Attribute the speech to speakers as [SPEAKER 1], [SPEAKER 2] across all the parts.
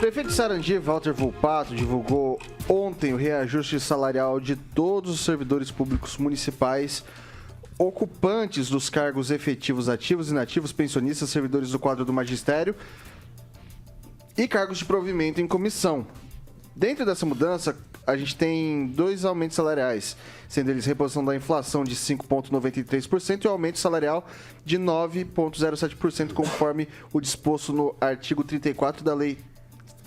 [SPEAKER 1] Prefeito de Sarandi, Walter Volpato, divulgou ontem o reajuste salarial de todos os servidores públicos municipais ocupantes dos cargos efetivos ativos, inativos, pensionistas, servidores do quadro do magistério e cargos de provimento em comissão. Dentro dessa mudança, a gente tem 2 aumentos salariais, sendo eles reposição da inflação de 5,93% e o aumento salarial de 9,07%, conforme o disposto no artigo 34 da Lei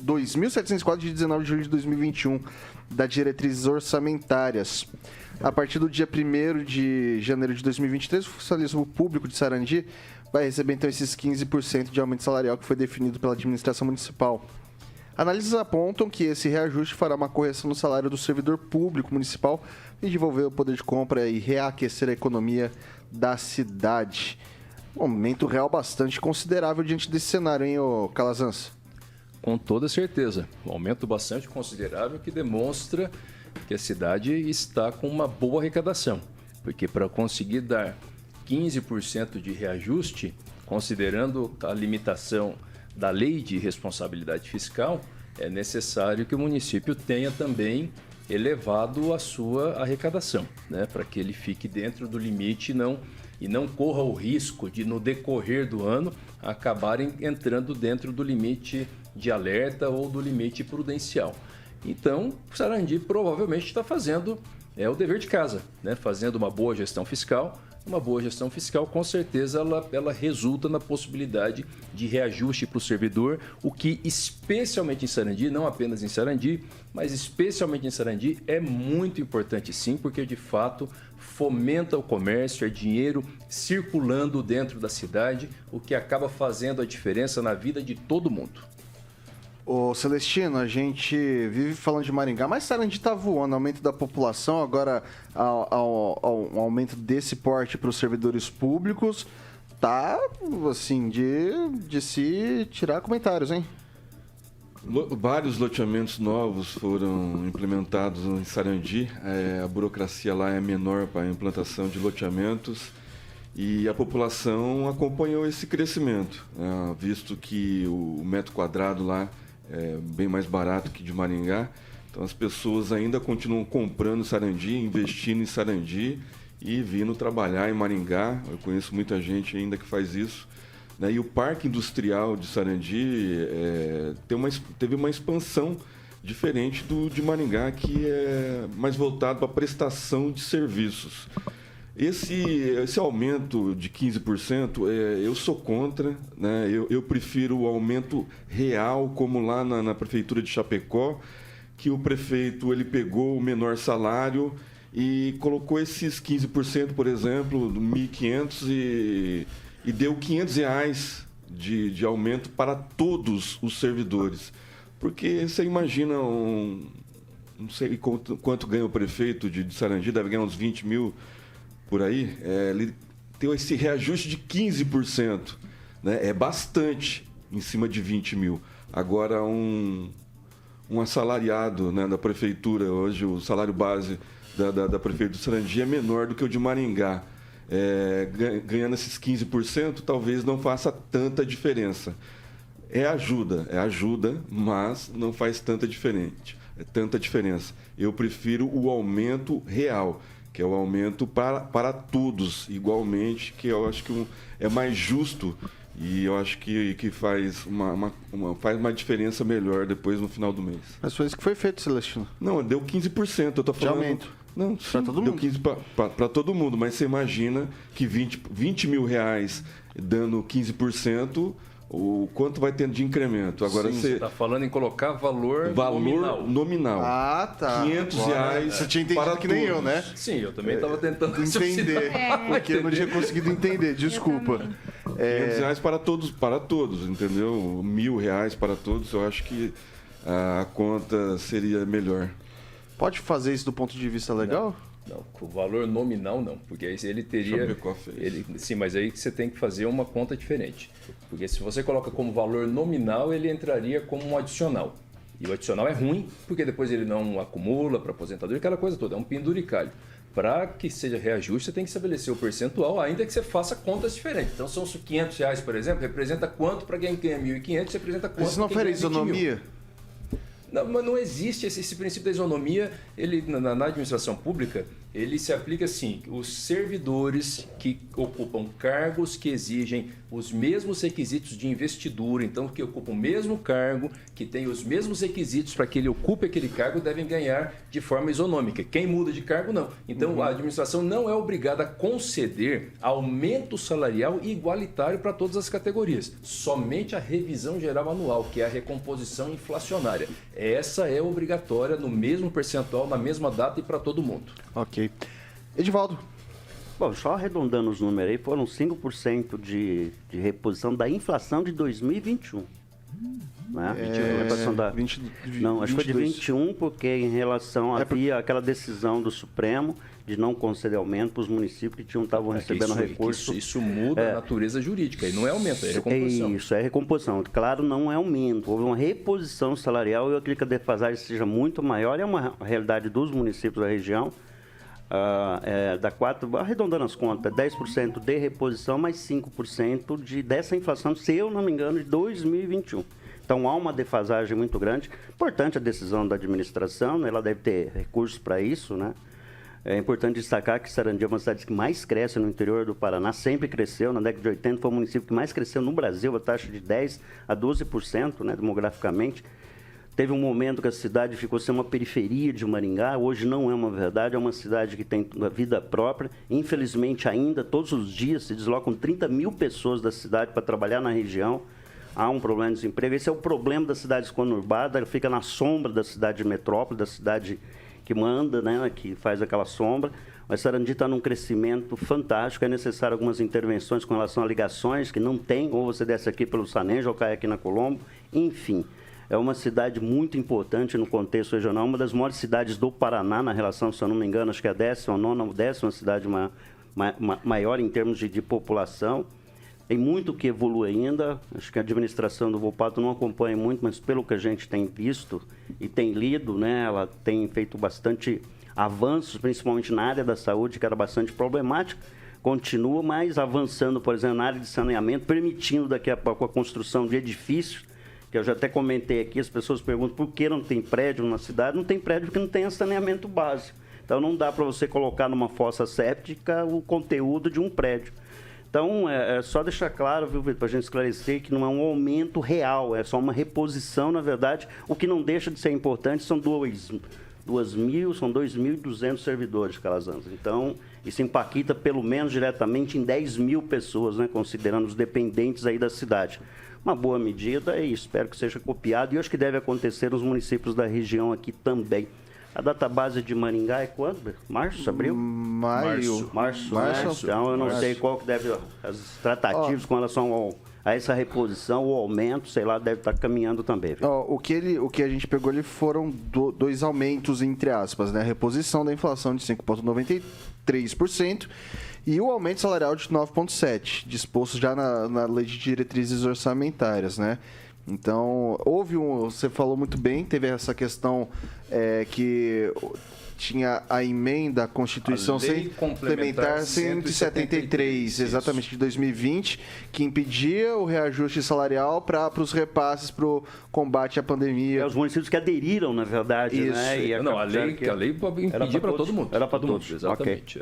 [SPEAKER 1] 2.704, de 19 de julho de 2021, das diretrizes orçamentárias. A partir do dia 1º de janeiro de 2023, o funcionalismo público de Sarandi vai receber, então, esses 15% de aumento salarial que foi definido pela administração municipal. Analistas apontam que esse reajuste fará uma correção no salário do servidor público municipal e devolver o poder de compra e reaquecer a economia da cidade. Um aumento real bastante considerável diante desse cenário, hein, ô Calazans?
[SPEAKER 2] Com toda certeza. Um aumento bastante considerável que demonstra que a cidade está com uma boa arrecadação. Porque para conseguir dar 15% de reajuste, considerando a limitação da lei de responsabilidade fiscal, é necessário que o município tenha também elevado a sua arrecadação, né, para que ele fique dentro do limite e não corra o risco de, no decorrer do ano, acabarem entrando dentro do limite de alerta ou do limite prudencial. Então, o Sarandi provavelmente está fazendo o dever de casa, né, fazendo uma boa gestão fiscal. Uma boa gestão fiscal, com certeza, ela resulta na possibilidade de reajuste para o servidor, o que, especialmente em Sarandi, não apenas em Sarandi, mas especialmente em Sarandi, é muito importante sim, porque, de fato, fomenta o comércio, é dinheiro circulando dentro da cidade, o que acaba fazendo a diferença na vida de todo mundo.
[SPEAKER 1] Ô Celestino, a gente vive falando de Maringá, mas Sarandi está voando, aumento da população, agora um aumento desse porte para os servidores públicos, tá, assim, de se tirar comentários, hein?
[SPEAKER 3] Vários loteamentos novos foram implementados em Sarandi, a burocracia lá é menor para a implantação de loteamentos e a população acompanhou esse crescimento, visto que o metro quadrado lá é bem mais barato que de Maringá. Então as pessoas ainda continuam comprando Sarandi, investindo em Sarandi e vindo trabalhar em Maringá. Eu conheço muita gente ainda que faz isso, né? E o Parque Industrial de Sarandi teve uma expansão diferente do de Maringá, que é mais voltado para a prestação de serviços. Esse aumento de 15%, eu sou contra, né? Eu prefiro o aumento real, como lá na Prefeitura de Chapecó, que o prefeito ele pegou o menor salário e colocou esses 15%, por exemplo, do 1.500 e deu R$500 de aumento para todos os servidores. Porque você imagina, não sei quanto ganha o prefeito de Sarandi, deve ganhar uns 20 mil por aí, ele tem esse reajuste de 15%, né? É bastante em cima de 20 mil. Agora, um assalariado, né, da prefeitura, hoje o salário base da prefeitura de Sarandi é menor do que o de Maringá. Ganhando esses 15%, talvez não faça tanta diferença. É ajuda, mas não faz tanta diferença. Eu prefiro o aumento real, que é o aumento para todos igualmente, que eu acho que é mais justo e eu acho que faz uma diferença melhor depois no final do mês.
[SPEAKER 1] Mas foi isso que foi feito, Celestino?
[SPEAKER 3] Não, deu 15%, eu tô falando...
[SPEAKER 1] De aumento?
[SPEAKER 3] Não, para todo mundo. Deu 15 para todo mundo, mas você imagina que 20 mil reais dando 15%, o quanto vai tendo de incremento? Agora
[SPEAKER 2] você está falando em colocar valor
[SPEAKER 3] nominal.
[SPEAKER 1] Ah, tá.
[SPEAKER 3] R$500
[SPEAKER 1] você tinha entendido
[SPEAKER 3] para
[SPEAKER 1] que nem eu, né?
[SPEAKER 2] Sim, eu também estava tentando
[SPEAKER 1] entender, porque eu não tinha conseguido entender, desculpa.
[SPEAKER 3] R$500 para todos, entendeu? R$1.000 para todos, eu acho que a conta seria melhor.
[SPEAKER 1] Pode fazer isso do ponto de vista legal?
[SPEAKER 2] Não, o valor nominal não, porque aí ele teria... Sim, mas aí você tem que fazer uma conta diferente. Porque se você coloca como valor nominal, ele entraria como um adicional. E o adicional é ruim, porque depois ele não acumula para aposentadoria, aquela coisa toda, é um penduricalho. Para que seja reajuste, você tem que estabelecer o percentual, ainda que você faça contas diferentes. Então, são R$500, por exemplo, representa quanto para quem ganha 1.500, representa quanto
[SPEAKER 1] para quem ganha 20 mil? Isso não faz isonomia?
[SPEAKER 2] Não, mas não existe esse princípio da isonomia. Ele, na administração pública, ele se aplica assim: os servidores que ocupam cargos que exigem os mesmos requisitos de investidura, então que ocupam o mesmo cargo, que tem os mesmos requisitos para que ele ocupe aquele cargo, devem ganhar de forma isonômica. Quem muda de cargo, não. Então, a administração não é obrigada a conceder aumento salarial igualitário para todas as categorias. Somente a revisão geral anual, que é a recomposição inflacionária. Essa é obrigatória no mesmo percentual, na mesma data e para todo mundo.
[SPEAKER 1] Ok. Edivaldo.
[SPEAKER 4] Bom, só arredondando os números aí, foram 5% de reposição da inflação de 2021. Né? Não, acho que foi de 21, porque em relação havia aquela decisão do Supremo de não conceder aumento para os municípios que estavam recebendo recursos.
[SPEAKER 2] Isso muda a natureza jurídica, e não é aumento, é recomposição.
[SPEAKER 4] Isso, é recomposição. Claro, não é aumento, houve uma reposição salarial e eu acredito que a defasagem seja muito maior, é uma realidade dos municípios da região. Arredondando as contas, 10% de reposição, mais 5% dessa inflação, se eu não me engano, de 2021. Então, há uma defasagem muito grande. Importante a decisão da administração, né? Ela deve ter recursos para isso, né? É importante destacar que Sarandi é uma cidade que mais cresce no interior do Paraná, sempre cresceu, na década de 80 foi o município que mais cresceu no Brasil, a taxa de 10% a 12%, né, demograficamente. Teve um momento que a cidade ficou sem uma periferia de Maringá, hoje não é uma verdade, é uma cidade que tem uma vida própria. Infelizmente, ainda, todos os dias, se deslocam 30 mil pessoas da cidade para trabalhar na região. Há um problema de desemprego. Esse é o problema das cidades conurbadas, ela fica na sombra da cidade de metrópole, da cidade que manda, né, que faz aquela sombra. Mas Sarandi está num crescimento fantástico, é necessário algumas intervenções com relação a ligações que não tem, ou você desce aqui pelo Sanejo ou cai aqui na Colombo, enfim. É uma cidade muito importante no contexto regional, uma das maiores cidades do Paraná, na relação, se eu não me engano, acho que é a 19ª ou 10ª cidade maior em termos de população. Tem muito que evolui ainda, acho que a administração do Volpato não acompanha muito, mas pelo que a gente tem visto e tem lido, né, ela tem feito bastante avanços, principalmente na área da saúde, que era bastante problemática, continua, mas avançando, por exemplo, na área de saneamento, permitindo daqui a pouco a construção de edifícios, que eu já até comentei aqui, as pessoas perguntam por que não tem prédio na cidade. Não tem prédio porque não tem saneamento básico. Então, não dá para você colocar numa fossa séptica o conteúdo de um prédio. Então, é só deixar claro, viu, para a gente esclarecer que não é um aumento real, é só uma reposição, na verdade. O que não deixa de ser importante são 2.200 servidores, Calazans. Então, isso impacta pelo menos diretamente em 10 mil pessoas, né, considerando os dependentes aí da cidade. Uma boa medida e espero que seja copiado. E acho que deve acontecer nos municípios da região aqui também. A database de Maringá é quando? Março, abril?
[SPEAKER 1] Março.
[SPEAKER 4] Então eu não sei qual que deve... As tratativas com relação a essa reposição, o aumento, sei lá, deve estar caminhando também.
[SPEAKER 1] O que a gente pegou ali foram dois aumentos, entre aspas, né? A reposição da inflação de 5,93% e o aumento salarial de 9,7%, disposto já na Lei de Diretrizes Orçamentárias, né? Então, você falou muito bem, teve essa questão que tinha a emenda à Constituição Complementar 173, exatamente, de 2020, que impedia o reajuste salarial para os repasses para o combate à pandemia.
[SPEAKER 4] Os municípios que aderiram, na verdade,
[SPEAKER 1] isso.
[SPEAKER 4] Né?
[SPEAKER 2] A lei impedia para todo mundo.
[SPEAKER 4] Era para todos,
[SPEAKER 2] exatamente.
[SPEAKER 4] Okay.